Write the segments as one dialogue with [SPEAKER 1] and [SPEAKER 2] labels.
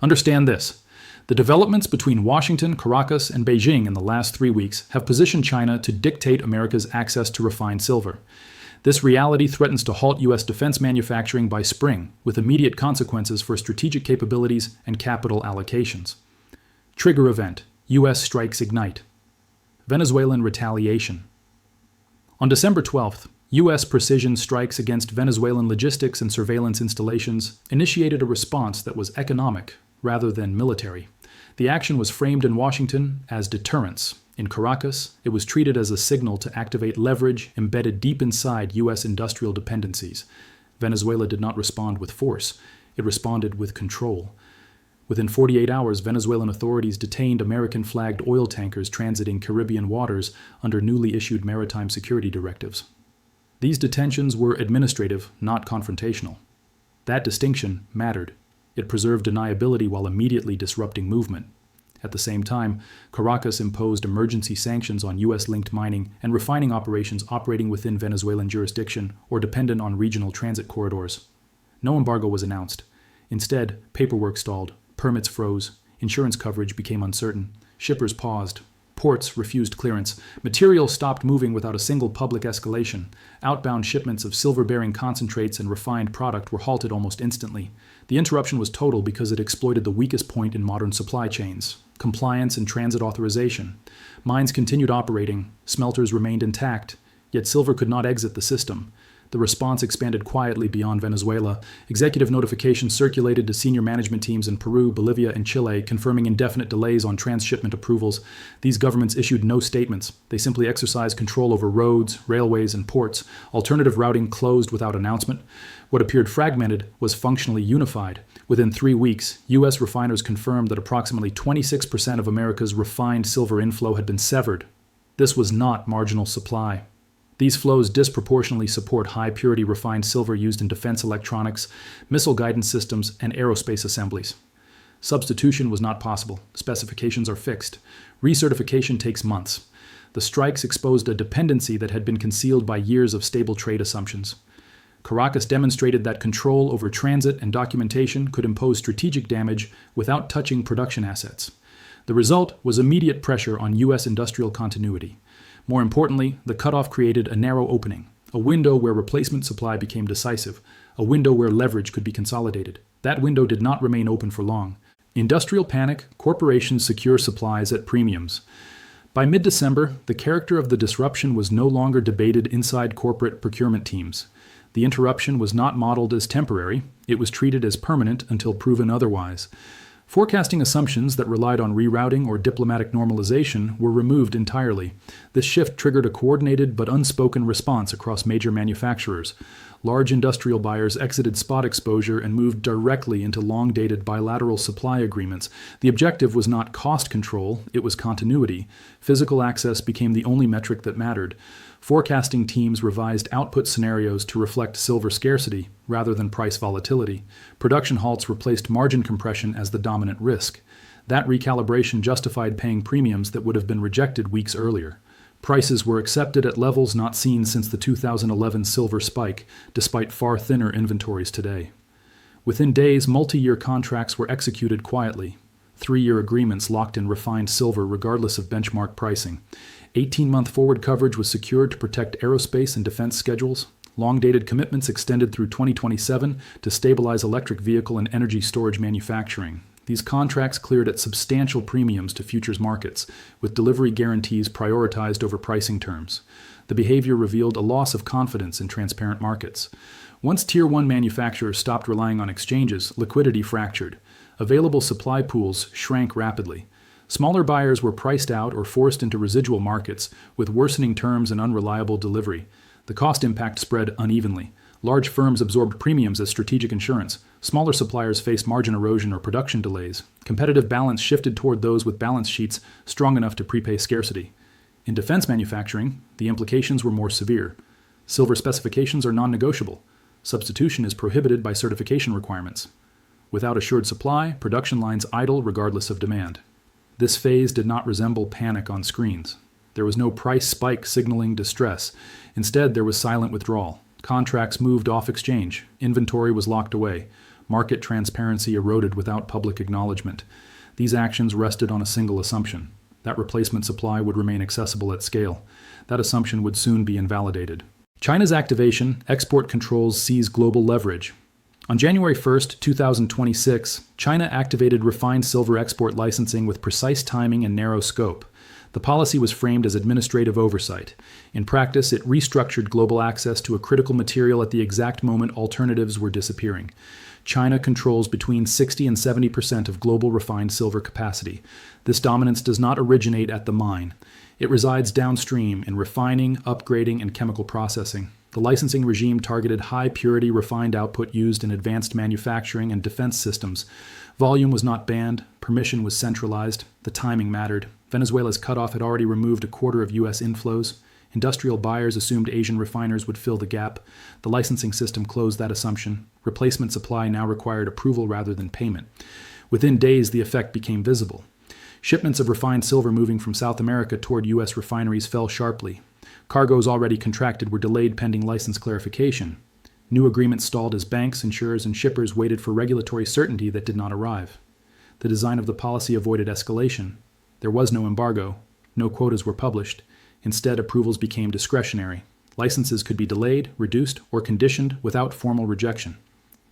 [SPEAKER 1] Understand this. The developments between Washington, Caracas, and Beijing in the last 3 weeks have positioned China to dictate America's access to refined silver. This reality threatens to halt U.S. defense manufacturing by spring, with immediate consequences for strategic capabilities and capital allocations. Trigger event: U.S. strikes ignite. Venezuelan retaliation. On December 12th, U.S. precision strikes against Venezuelan logistics and surveillance installations initiated a response that was economic rather than military. The action was framed in Washington as deterrence. In Caracas, it was treated as a signal to activate leverage embedded deep inside U.S. industrial dependencies. Venezuela did not respond with force. It responded with control. Within 48 hours, Venezuelan authorities detained American-flagged oil tankers transiting Caribbean waters under newly issued maritime security directives. These detentions were administrative, not confrontational. That distinction mattered. It preserved deniability while immediately disrupting movement. At the same time, Caracas imposed emergency sanctions on U.S.-linked mining and refining operations operating within Venezuelan jurisdiction or dependent on regional transit corridors. No embargo was announced. Instead, paperwork stalled, permits froze, insurance coverage became uncertain, shippers paused, ports refused clearance, material stopped moving without a single public escalation, outbound shipments of silver-bearing concentrates and refined product were halted almost instantly. The interruption was total because it exploited the weakest point in modern supply chains: compliance and transit authorization. Mines continued operating, smelters remained intact, yet silver could not exit the system. The response expanded quietly beyond Venezuela. Executive notifications circulated to senior management teams in Peru, Bolivia, and Chile, confirming indefinite delays on transshipment approvals. These governments issued no statements. They simply exercised control over roads, railways, and ports. Alternative routing closed without announcement. What appeared fragmented was functionally unified. Within 3 weeks, U.S. refiners confirmed that approximately 26% of America's refined silver inflow had been severed. This was not marginal supply. These flows disproportionately support high-purity refined silver used in defense electronics, missile guidance systems, and aerospace assemblies. Substitution was not possible. Specifications are fixed. Recertification takes months. The strikes exposed a dependency that had been concealed by years of stable trade assumptions. Caracas demonstrated that control over transit and documentation could impose strategic damage without touching production assets. The result was immediate pressure on U.S. industrial continuity. More importantly, the cutoff created a narrow opening, a window where replacement supply became decisive, a window where leverage could be consolidated. That window did not remain open for long. Industrial panic, corporations secure supplies at premiums. By mid-December, the character of the disruption was no longer debated inside corporate procurement teams. The interruption was not modeled as temporary. It was treated as permanent until proven otherwise. Forecasting assumptions that relied on rerouting or diplomatic normalization were removed entirely. This shift triggered a coordinated but unspoken response across major manufacturers. Large industrial buyers exited spot exposure and moved directly into long-dated bilateral supply agreements. The objective was not cost control, it was continuity. Physical access became the only metric that mattered. Forecasting teams revised output scenarios to reflect silver scarcity rather than price volatility. Production halts replaced margin compression as the dominant risk. That recalibration justified paying premiums that would have been rejected weeks earlier. Prices were accepted at levels not seen since the 2011 silver spike, despite far thinner inventories today. Within days, multi-year contracts were executed quietly. 3-year agreements locked in refined silver regardless of benchmark pricing. 18-month forward coverage was secured to protect aerospace and defense schedules. Long-dated commitments extended through 2027 to stabilize electric vehicle and energy storage manufacturing. These contracts cleared at substantial premiums to futures markets, with delivery guarantees prioritized over pricing terms. The behavior revealed a loss of confidence in transparent markets. Once Tier 1 manufacturers stopped relying on exchanges, liquidity fractured. Available supply pools shrank rapidly. Smaller buyers were priced out or forced into residual markets, with worsening terms and unreliable delivery. The cost impact spread unevenly. Large firms absorbed premiums as strategic insurance. Smaller suppliers faced margin erosion or production delays. Competitive balance shifted toward those with balance sheets strong enough to prepay scarcity. In defense manufacturing, the implications were more severe. Silver specifications are non-negotiable. Substitution is prohibited by certification requirements. Without assured supply, production lines idle regardless of demand. This phase did not resemble panic on screens. There was no price spike signaling distress. Instead, there was silent withdrawal. Contracts moved off exchange. Inventory was locked away. Market transparency eroded without public acknowledgement. These actions rested on a single assumption: that replacement supply would remain accessible at scale. That assumption would soon be invalidated. China's activation, export controls seize global leverage. On January 1, 2026, China activated refined silver export licensing with precise timing and narrow scope. The policy was framed as administrative oversight. In practice, it restructured global access to a critical material at the exact moment alternatives were disappearing. China controls between 60 and 70% of global refined silver capacity. This dominance does not originate at the mine. It resides downstream in refining, upgrading, and chemical processing. The licensing regime targeted high-purity refined output used in advanced manufacturing and defense systems. Volume was not banned. Permission was centralized. The timing mattered. Venezuela's cutoff had already removed a quarter of U.S. inflows. Industrial buyers assumed Asian refiners would fill the gap. The licensing system closed that assumption. Replacement supply now required approval rather than payment. Within days, the effect became visible. Shipments of refined silver moving from South America toward U.S. refineries fell sharply. Cargoes already contracted were delayed pending license clarification. New agreements stalled as banks, insurers, and shippers waited for regulatory certainty that did not arrive. The design of the policy avoided escalation. There was no embargo. No quotas were published. Instead, approvals became discretionary. Licenses could be delayed, reduced, or conditioned without formal rejection.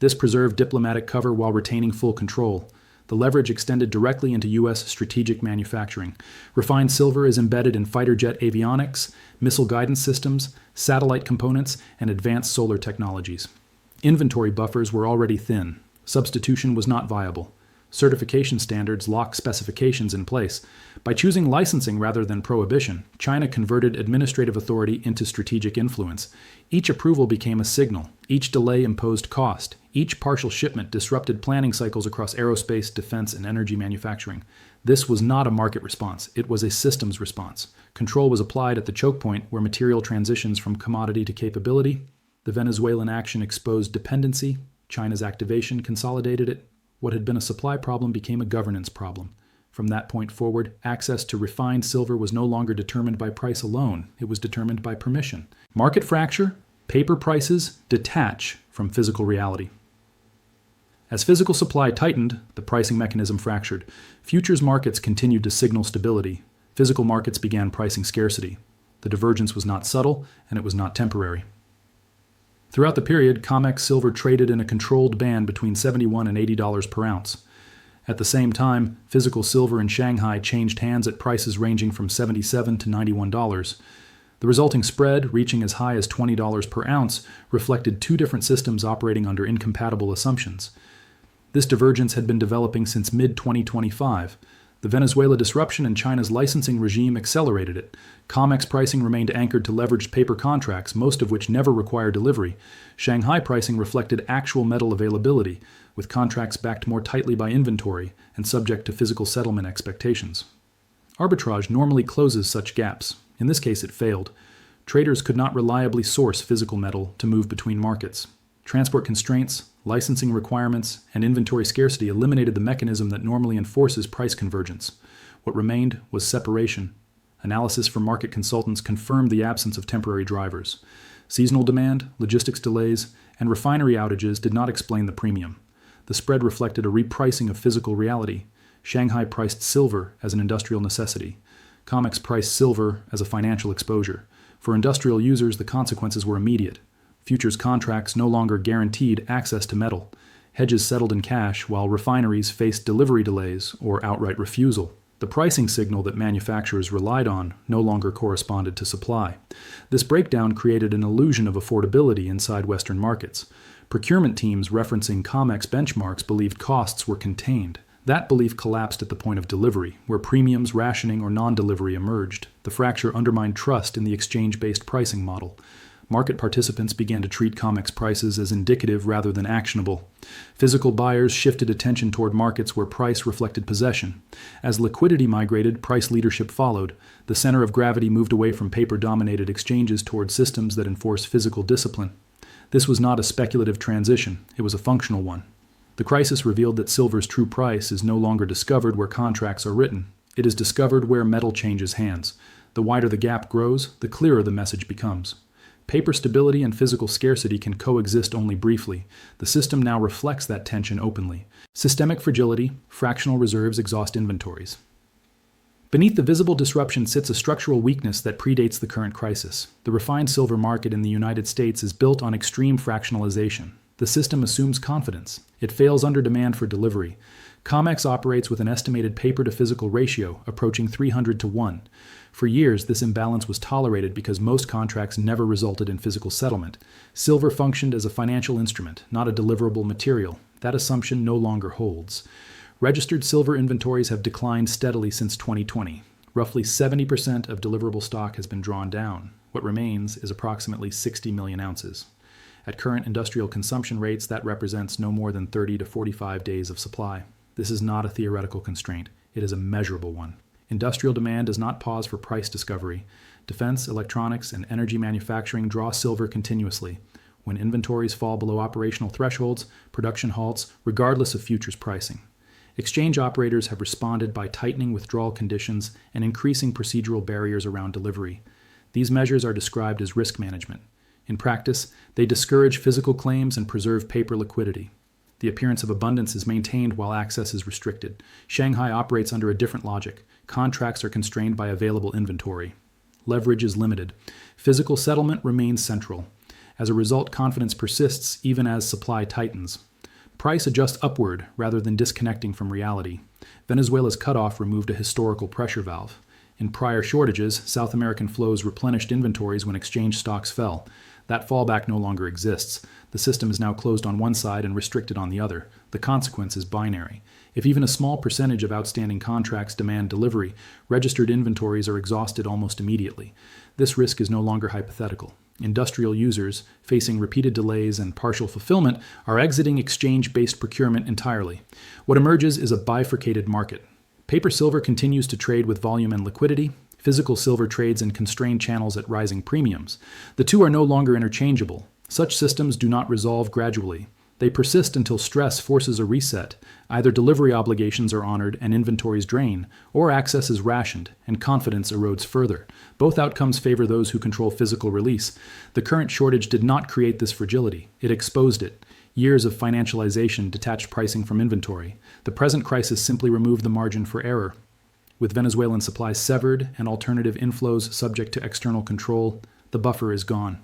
[SPEAKER 1] This preserved diplomatic cover while retaining full control. The leverage extended directly into U.S. strategic manufacturing. Refined silver is embedded in fighter jet avionics, missile guidance systems, satellite components, and advanced solar technologies. Inventory buffers were already thin. Substitution was not viable. Certification standards lock specifications in place. By choosing licensing rather than prohibition, China converted administrative authority into strategic influence. Each approval became a signal. Each delay imposed cost. Each partial shipment disrupted planning cycles across aerospace, defense, and energy manufacturing. This was not a market response. It was a systems response. Control was applied at the choke point where material transitions from commodity to capability. The Venezuelan action exposed dependency. China's activation consolidated it. What had been a supply problem became a governance problem. From that point forward, access to refined silver was no longer determined by price alone. It was determined by permission. Market fracture, paper prices detach from physical reality. As physical supply tightened, the pricing mechanism fractured. Futures markets continued to signal stability. Physical markets began pricing scarcity. The divergence was not subtle, and it was not temporary. Throughout the period, COMEX silver traded in a controlled band between $71 and $80 per ounce. At the same time, physical silver in Shanghai changed hands at prices ranging from $77 to $91. The resulting spread, reaching as high as $20 per ounce, reflected two different systems operating under incompatible assumptions. This divergence had been developing since mid-2025. The Venezuela disruption and China's licensing regime accelerated it. COMEX pricing remained anchored to leveraged paper contracts, most of which never required delivery. Shanghai pricing reflected actual metal availability, with contracts backed more tightly by inventory and subject to physical settlement expectations. Arbitrage normally closes such gaps. In this case, it failed. Traders could not reliably source physical metal to move between markets. Transport constraints, licensing requirements, and inventory scarcity eliminated the mechanism that normally enforces price convergence. What remained was separation. Analysis from market consultants confirmed the absence of temporary drivers. Seasonal demand, logistics delays, and refinery outages did not explain the premium. The spread reflected a repricing of physical reality. Shanghai priced silver as an industrial necessity. COMEX priced silver as a financial exposure. For industrial users, the consequences were immediate. Futures contracts no longer guaranteed access to metal. Hedges settled in cash, while refineries faced delivery delays or outright refusal. The pricing signal that manufacturers relied on no longer corresponded to supply. This breakdown created an illusion of affordability inside Western markets. Procurement teams referencing COMEX benchmarks believed costs were contained. That belief collapsed at the point of delivery, where premiums, rationing, or non-delivery emerged. The fracture undermined trust in the exchange-based pricing model. Market participants began to treat COMEX prices as indicative rather than actionable. Physical buyers shifted attention toward markets where price reflected possession. As liquidity migrated, price leadership followed. The center of gravity moved away from paper-dominated exchanges toward systems that enforce physical discipline. This was not a speculative transition, it was a functional one. The crisis revealed that silver's true price is no longer discovered where contracts are written. It is discovered where metal changes hands. The wider the gap grows, the clearer the message becomes. Paper stability and physical scarcity can coexist only briefly. The system now reflects that tension openly. Systemic fragility, fractional reserves exhaust inventories. Beneath the visible disruption sits a structural weakness that predates the current crisis. The refined silver market in the United States is built on extreme fractionalization. The system assumes confidence. It fails under demand for delivery. COMEX operates with an estimated paper-to-physical ratio approaching 300 to 1. For years, this imbalance was tolerated because most contracts never resulted in physical settlement. Silver functioned as a financial instrument, not a deliverable material. That assumption no longer holds. Registered silver inventories have declined steadily since 2020. Roughly 70% of deliverable stock has been drawn down. What remains is approximately 60 million ounces. At current industrial consumption rates, that represents no more than 30 to 45 days of supply. This is not a theoretical constraint. It is a measurable one. Industrial demand does not pause for price discovery. Defense, electronics, and energy manufacturing draw silver continuously. When inventories fall below operational thresholds, production halts, regardless of futures pricing. Exchange operators have responded by tightening withdrawal conditions and increasing procedural barriers around delivery. These measures are described as risk management. In practice, they discourage physical claims and preserve paper liquidity. The appearance of abundance is maintained while access is restricted. Shanghai operates under a different logic. Contracts are constrained by available inventory. Leverage is limited. Physical settlement remains central. As a result, confidence persists even as supply tightens. Price adjusts upward rather than disconnecting from reality. Venezuela's cutoff removed a historical pressure valve. In prior shortages, South American flows replenished inventories when exchange stocks fell. That fallback no longer exists. The system is now closed on one side and restricted on the other. The consequence is binary. If even a small percentage of outstanding contracts demand delivery, registered inventories are exhausted almost immediately. This risk is no longer hypothetical. Industrial users, facing repeated delays and partial fulfillment, are exiting exchange-based procurement entirely. What emerges is a bifurcated market. Paper silver continues to trade with volume and liquidity. Physical silver trades in constrained channels at rising premiums. The two are no longer interchangeable. Such systems do not resolve gradually. They persist until stress forces a reset. Either delivery obligations are honored and inventories drain, or access is rationed and confidence erodes further. Both outcomes favor those who control physical release. The current shortage did not create this fragility. It exposed it. Years of financialization detached pricing from inventory. The present crisis simply removed the margin for error. With Venezuelan supplies severed and alternative inflows subject to external control, the buffer is gone.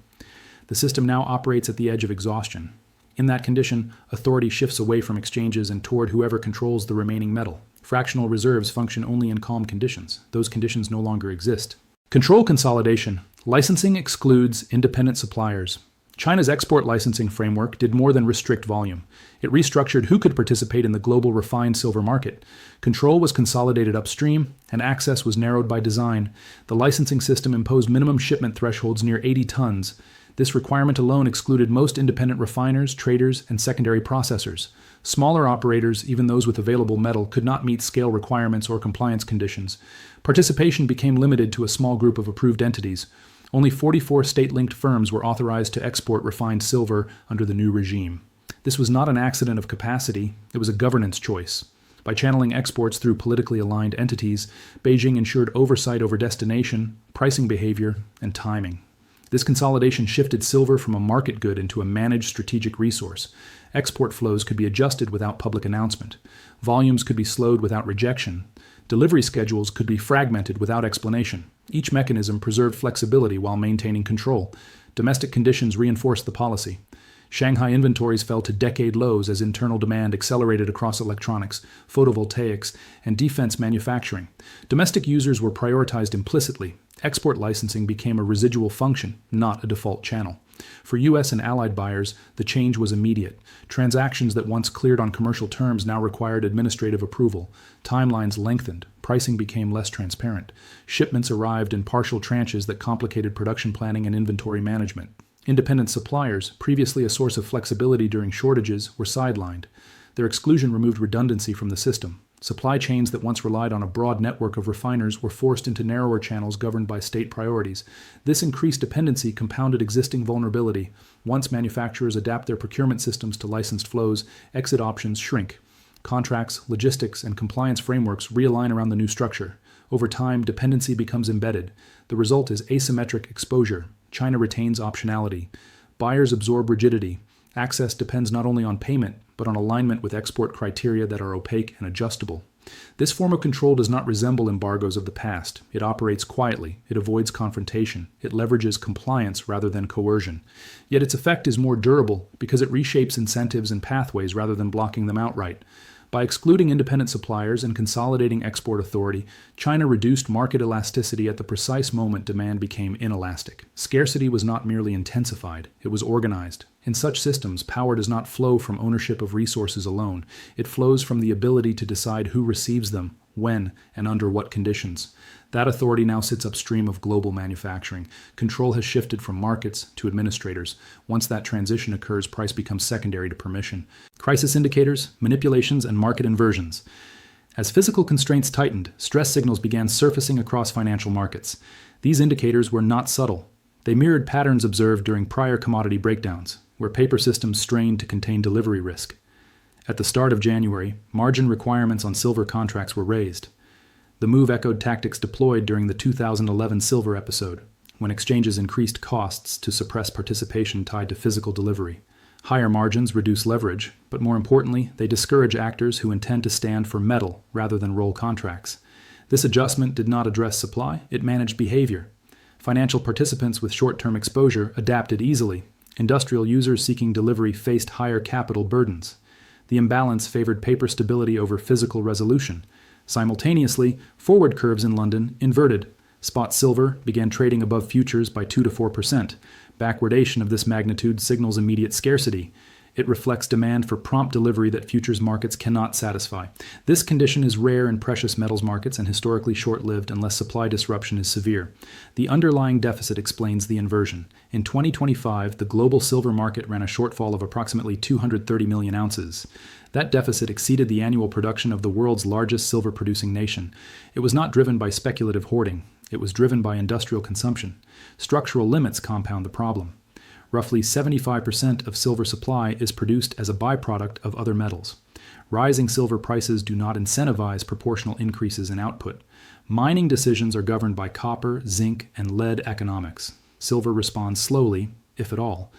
[SPEAKER 1] The system now operates at the edge of exhaustion. In that condition, authority shifts away from exchanges and toward whoever controls the remaining metal. Fractional reserves function only in calm conditions. Those conditions no longer exist. Control consolidation. Licensing excludes independent suppliers. China's export licensing framework did more than restrict volume. It restructured who could participate in the global refined silver market. Control was consolidated upstream, and access was narrowed by design. The licensing system imposed minimum shipment thresholds near 80 tons. This requirement alone excluded most independent refiners, traders, and secondary processors. Smaller operators, even those with available metal, could not meet scale requirements or compliance conditions. Participation became limited to a small group of approved entities. Only 44 state-linked firms were authorized to export refined silver under the new regime. This was not an accident of capacity, it was a governance choice. By channeling exports through politically aligned entities, Beijing ensured oversight over destination, pricing behavior, and timing. This consolidation shifted silver from a market good into a managed strategic resource. Export flows could be adjusted without public announcement. Volumes could be slowed without rejection. Delivery schedules could be fragmented without explanation. Each mechanism preserved flexibility while maintaining control. Domestic conditions reinforced the policy. Shanghai inventories fell to decade lows as internal demand accelerated across electronics, photovoltaics, and defense manufacturing. Domestic users were prioritized implicitly. Export licensing became a residual function, not a default channel. For U.S. and allied buyers, the change was immediate. Transactions that once cleared on commercial terms now required administrative approval. Timelines lengthened. Pricing became less transparent. Shipments arrived in partial tranches that complicated production planning and inventory management. Independent suppliers, previously a source of flexibility during shortages, were sidelined. Their exclusion removed redundancy from the system. Supply chains that once relied on a broad network of refiners were forced into narrower channels governed by state priorities. This increased dependency compounded existing vulnerability. Once manufacturers adapt their procurement systems to licensed flows, exit options shrink. Contracts, logistics, and compliance frameworks realign around the new structure. Over time, dependency becomes embedded. The result is asymmetric exposure. China retains optionality. Buyers absorb rigidity. Access depends not only on payment, but on alignment with export criteria that are opaque and adjustable. This form of control does not resemble embargoes of the past. It operates quietly. It avoids confrontation. It leverages compliance rather than coercion. Yet its effect is more durable because it reshapes incentives and pathways rather than blocking them outright. By excluding independent suppliers and consolidating export authority, China reduced market elasticity at the precise moment demand became inelastic. Scarcity was not merely intensified, it was organized. In such systems, power does not flow from ownership of resources alone. It flows from the ability to decide who receives them, when, and under what conditions. That authority now sits upstream of global manufacturing. Control has shifted from markets to administrators. Once that transition occurs, price becomes secondary to permission. Crisis indicators, manipulations, and market inversions. As physical constraints tightened, stress signals began surfacing across financial markets. These indicators were not subtle. They mirrored patterns observed during prior commodity breakdowns, where paper systems strained to contain delivery risk. At the start of January, margin requirements on silver contracts were raised. The move echoed tactics deployed during the 2011 silver episode, when exchanges increased costs to suppress participation tied to physical delivery. Higher margins reduce leverage, but more importantly, they discourage actors who intend to stand for metal rather than roll contracts. This adjustment did not address supply, it managed behavior. Financial participants with short-term exposure adapted easily. Industrial users seeking delivery faced higher capital burdens. The imbalance favored paper stability over physical resolution. Simultaneously, forward curves in London inverted. Spot silver began trading above futures by 2 to 4%. Backwardation of this magnitude signals immediate scarcity. It reflects demand for prompt delivery that futures markets cannot satisfy. This condition is rare in precious metals markets and historically short-lived unless supply disruption is severe. The underlying deficit explains the inversion. In 2025, the global silver market ran a shortfall of approximately 230 million ounces. That deficit exceeded the annual production of the world's largest silver-producing nation. It was not driven by speculative hoarding. It was driven by industrial consumption. Structural limits compound the problem. Roughly 75% of silver supply is produced as a byproduct of other metals. Rising silver prices do not incentivize proportional increases in output. Mining decisions are governed by copper, zinc, and lead economics. Silver responds slowly, if at all.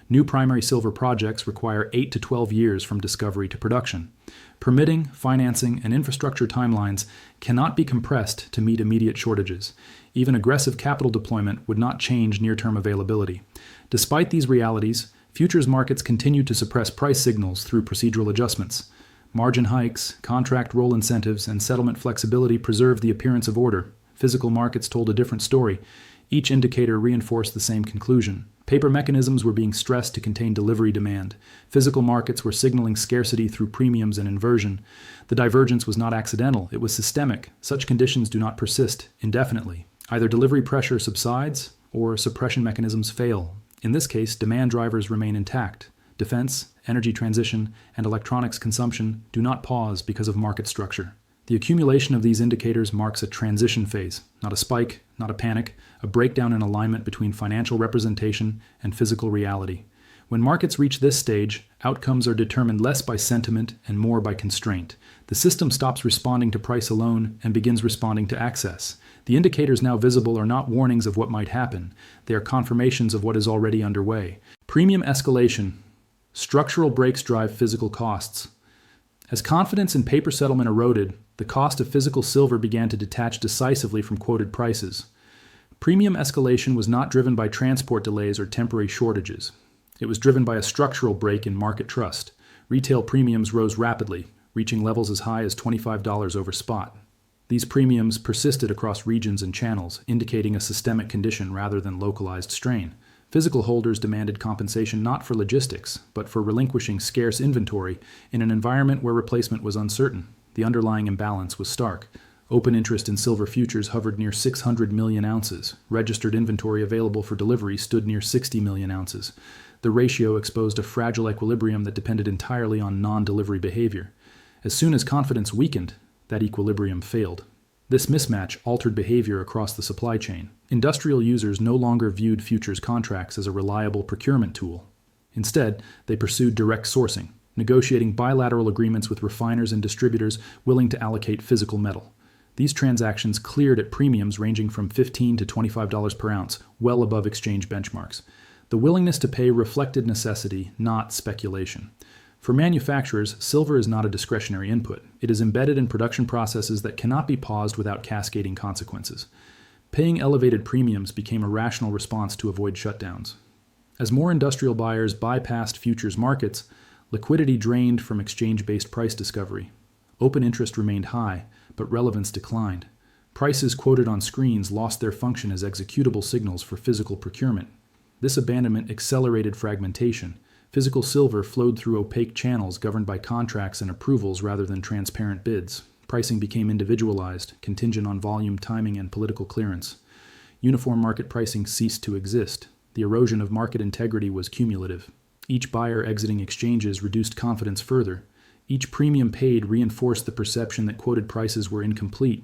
[SPEAKER 1] New primary silver projects require 8 to 12 years from discovery to production. Permitting, financing, and infrastructure timelines cannot be compressed to meet immediate shortages. Even aggressive capital deployment would not change near-term availability. Despite these realities, futures markets continue to suppress price signals through procedural adjustments. Margin hikes, contract roll incentives, and settlement flexibility preserve the appearance of order. Physical markets told a different story. Each indicator reinforced the same conclusion. Paper mechanisms were being stressed to contain delivery demand. Physical markets were signaling scarcity through premiums and inversion. The divergence was not accidental, it was systemic. Such conditions do not persist indefinitely. Either delivery pressure subsides or suppression mechanisms fail. In this case, demand drivers remain intact. Defense, energy transition, and electronics consumption do not pause because of market structure. The accumulation of these indicators marks a transition phase, not a spike, not a panic, a breakdown in alignment between financial representation and physical reality. When markets reach this stage, outcomes are determined less by sentiment and more by constraint. The system stops responding to price alone and begins responding to access. The indicators now visible are not warnings of what might happen. They are confirmations of what is already underway. Premium escalation. Structural breaks drive physical costs. As confidence in paper settlement eroded, the cost of physical silver began to detach decisively from quoted prices. Premium escalation was not driven by transport delays or temporary shortages. It was driven by a structural break in market trust. Retail premiums rose rapidly, reaching levels as high as $25 over spot. These premiums persisted across regions and channels, indicating a systemic condition rather than localized strain. Physical holders demanded compensation not for logistics, but for relinquishing scarce inventory in an environment where replacement was uncertain. The underlying imbalance was stark. Open interest in silver futures hovered near 600 million ounces. Registered inventory available for delivery stood near 60 million ounces. The ratio exposed a fragile equilibrium that depended entirely on non-delivery behavior. As soon as confidence weakened, that equilibrium failed. This mismatch altered behavior across the supply chain. Industrial users no longer viewed futures contracts as a reliable procurement tool. Instead, they pursued direct sourcing, negotiating bilateral agreements with refiners and distributors willing to allocate physical metal. These transactions cleared at premiums ranging from $15 to $25 per ounce, well above exchange benchmarks. The willingness to pay reflected necessity, not speculation. For manufacturers, silver is not a discretionary input. It is embedded in production processes that cannot be paused without cascading consequences. Paying elevated premiums became a rational response to avoid shutdowns. As more industrial buyers bypassed futures markets, liquidity drained from exchange-based price discovery. Open interest remained high, but relevance declined. Prices quoted on screens lost their function as executable signals for physical procurement. This abandonment accelerated fragmentation. Physical silver flowed through opaque channels governed by contracts and approvals rather than transparent bids. Pricing became individualized, contingent on volume, timing, and political clearance. Uniform market pricing ceased to exist. The erosion of market integrity was cumulative. Each buyer exiting exchanges reduced confidence further. Each premium paid reinforced the perception that quoted prices were incomplete.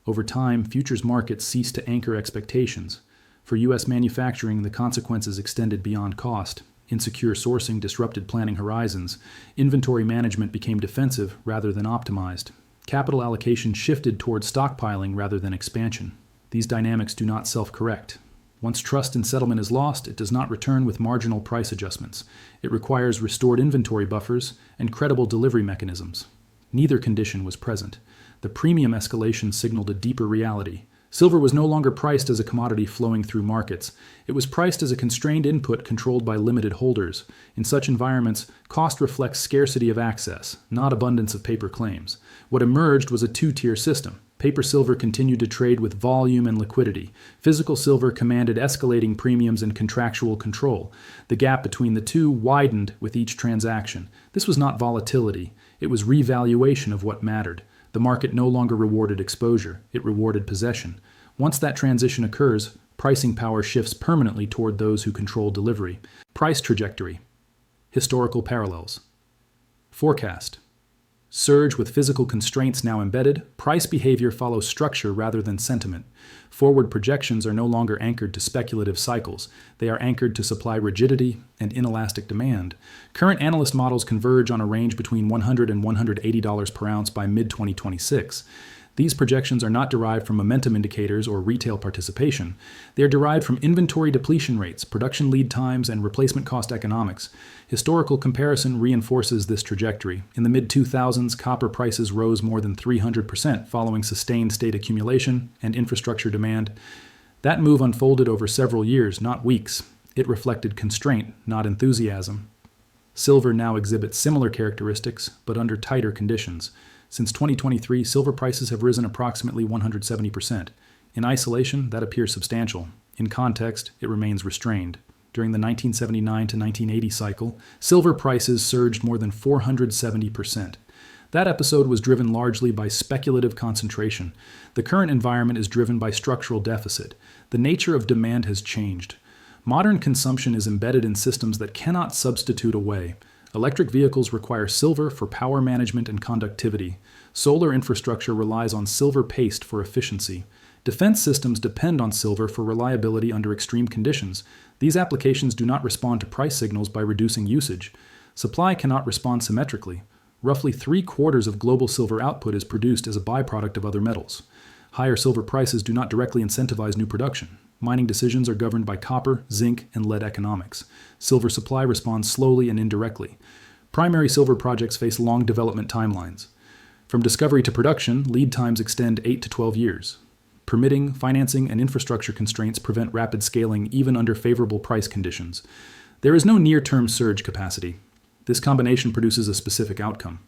[SPEAKER 1] Over time, futures markets ceased to anchor expectations. For U.S. manufacturing, the consequences extended beyond cost. Insecure sourcing disrupted planning horizons. Inventory management became defensive rather than optimized. Capital allocation shifted toward stockpiling rather than expansion. These dynamics do not self-correct. Once trust in settlement is lost, it does not return with marginal price adjustments. It requires restored inventory buffers and credible delivery mechanisms. Neither condition was present. The premium escalation signaled a deeper reality. Silver was no longer priced as a commodity flowing through markets. It was priced as a constrained input controlled by limited holders. In such environments, cost reflects scarcity of access, not abundance of paper claims. What emerged was a two-tier system. Paper silver continued to trade with volume and liquidity. Physical silver commanded escalating premiums and contractual control. The gap between the two widened with each transaction. This was not volatility. It was revaluation of what mattered. The market no longer rewarded exposure. It rewarded possession. Once that transition occurs, pricing power shifts permanently toward those who control delivery. Price trajectory. Historical parallels. Forecast. Surge with physical constraints now embedded, price behavior follows structure rather than sentiment. Forward projections are no longer anchored to speculative cycles. They are anchored to supply rigidity and inelastic demand. Current analyst models converge on a range between $100 and $180 per ounce by mid-2026. These projections are not derived from momentum indicators or retail participation. They are derived from inventory depletion rates, production lead times, and replacement cost economics. Historical comparison reinforces this trajectory. In the mid-2000s, copper prices rose more than 300% following sustained state accumulation and infrastructure demand. That move unfolded over several years, not weeks. It reflected constraint, not enthusiasm. Silver now exhibits similar characteristics, but under tighter conditions. Since 2023, silver prices have risen approximately 170%. In isolation, that appears substantial. In context, it remains restrained. During the 1979 to 1980 cycle, silver prices surged more than 470%. That episode was driven largely by speculative concentration. The current environment is driven by structural deficit. The nature of demand has changed. Modern consumption is embedded in systems that cannot substitute away. Electric vehicles require silver for power management and conductivity. Solar infrastructure relies on silver paste for efficiency. Defense systems depend on silver for reliability under extreme conditions. These applications do not respond to price signals by reducing usage. Supply cannot respond symmetrically. Roughly 3/4 of global silver output is produced as a byproduct of other metals. Higher silver prices do not directly incentivize new production. Mining decisions are governed by copper, zinc, and lead economics. Silver supply responds slowly and indirectly. Primary silver projects face long development timelines. From discovery to production, lead times extend 8 to 12 years. Permitting, financing, and infrastructure constraints prevent rapid scaling even under favorable price conditions. There is no near-term surge capacity. This combination produces a specific outcome.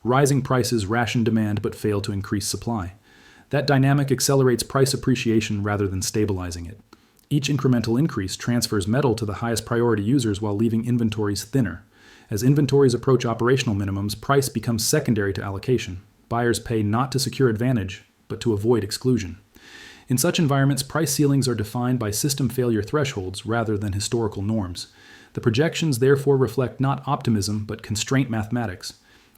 [SPEAKER 1] Rising prices ration demand but fail to increase supply. That dynamic accelerates price appreciation rather than stabilizing it. Each incremental increase transfers metal to the highest priority users while leaving inventories thinner. As inventories approach operational minimums, price becomes secondary to allocation. Buyers pay not to secure advantage, but to avoid exclusion. In such environments, price ceilings are defined by system failure thresholds rather than historical norms. The projections therefore reflect not optimism, but constraint mathematics.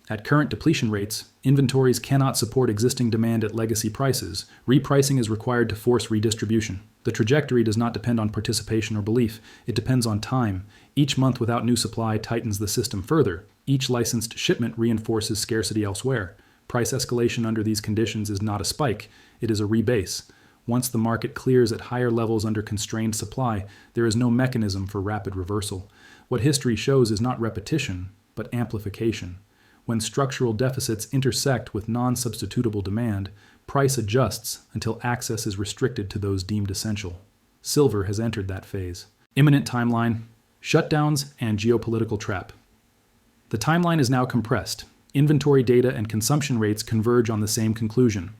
[SPEAKER 1] At current depletion rates, inventories cannot support existing demand at legacy prices. Repricing is required to force redistribution. The trajectory does not depend on participation or belief. It depends on time. Each month without new supply tightens the system further. Each licensed shipment reinforces scarcity elsewhere. Price escalation under these conditions is not a spike, it is a rebase. Once the market clears at higher levels under constrained supply, there is no mechanism for rapid reversal. What history shows is not repetition, but amplification. When structural deficits intersect with non-substitutable demand, price adjusts until access is restricted to those deemed essential. Silver has entered that phase. Imminent timeline, shutdowns, and geopolitical trap. The timeline is now compressed. Inventory data and consumption rates converge on the same conclusion.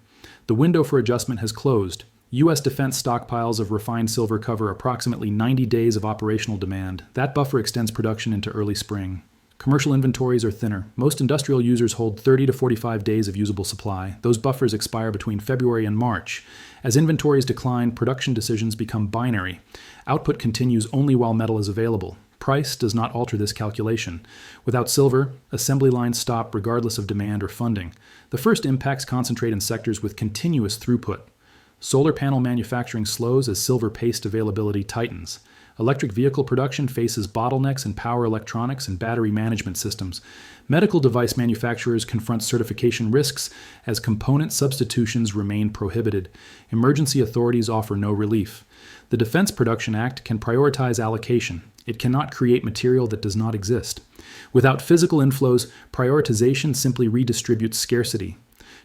[SPEAKER 1] The window for adjustment has closed. U.S. defense stockpiles of refined silver cover approximately 90 days of operational demand. That buffer extends production into early spring. Commercial inventories are thinner. Most industrial users hold 30 to 45 days of usable supply. Those buffers expire between February and March. As inventories decline, production decisions become binary. Output continues only while metal is available. Price does not alter this calculation. Without silver, assembly lines stop regardless of demand or funding. The first impacts concentrate in sectors with continuous throughput. Solar panel manufacturing slows as silver paste availability tightens. Electric vehicle production faces bottlenecks in power electronics and battery management systems. Medical device manufacturers confront certification risks as component substitutions remain prohibited. Emergency authorities offer no relief. The Defense Production Act can prioritize allocation. It cannot create material that does not exist. Without physical inflows, prioritization simply redistributes scarcity.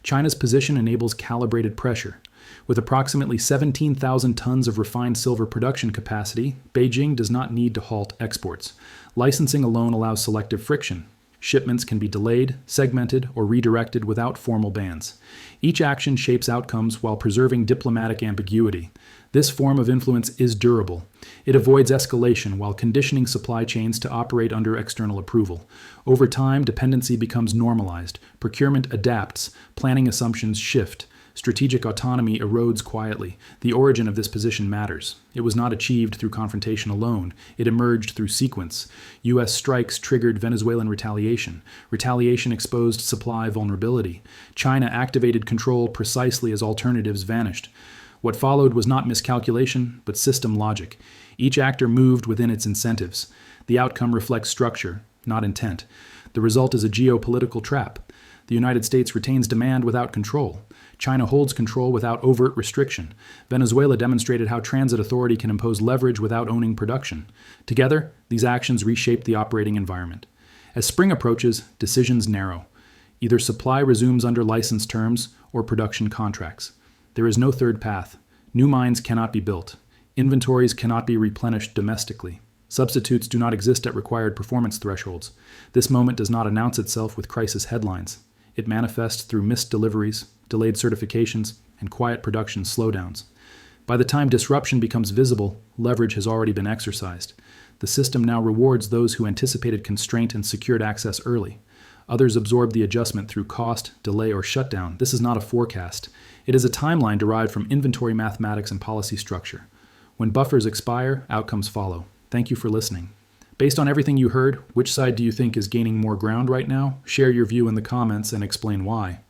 [SPEAKER 1] China's position enables calibrated pressure. With approximately 17,000 tons of refined silver production capacity, Beijing does not need to halt exports. Licensing alone allows selective friction. Shipments can be delayed, segmented, or redirected without formal bans. Each action shapes outcomes while preserving diplomatic ambiguity. This form of influence is durable. It avoids escalation while conditioning supply chains to operate under external approval. Over time, dependency becomes normalized. Procurement adapts. Planning assumptions shift. Strategic autonomy erodes quietly. The origin of this position matters. It was not achieved through confrontation alone. It emerged through sequence. U.S. strikes triggered Venezuelan retaliation. Retaliation exposed supply vulnerability. China activated control precisely as alternatives vanished. What followed was not miscalculation, but system logic. Each actor moved within its incentives. The outcome reflects structure, not intent. The result is a geopolitical trap. The United States retains demand without control. China holds control without overt restriction. Venezuela demonstrated how transit authority can impose leverage without owning production. Together, these actions reshape the operating environment. As spring approaches, decisions narrow. Either supply resumes under license terms or production contracts. There is no third path. New mines cannot be built. Inventories cannot be replenished domestically. Substitutes do not exist at required performance thresholds. This moment does not announce itself with crisis headlines. It manifests through missed deliveries, delayed certifications, and quiet production slowdowns. By the time disruption becomes visible, leverage has already been exercised. The system now rewards those who anticipated constraint and secured access early. Others absorb the adjustment through cost, delay, or shutdown. This is not a forecast. It is a timeline derived from inventory mathematics and policy structure. When buffers expire, outcomes follow. Thank you for listening. Based on everything you heard, which side do you think is gaining more ground right now? Share your view in the comments and explain why.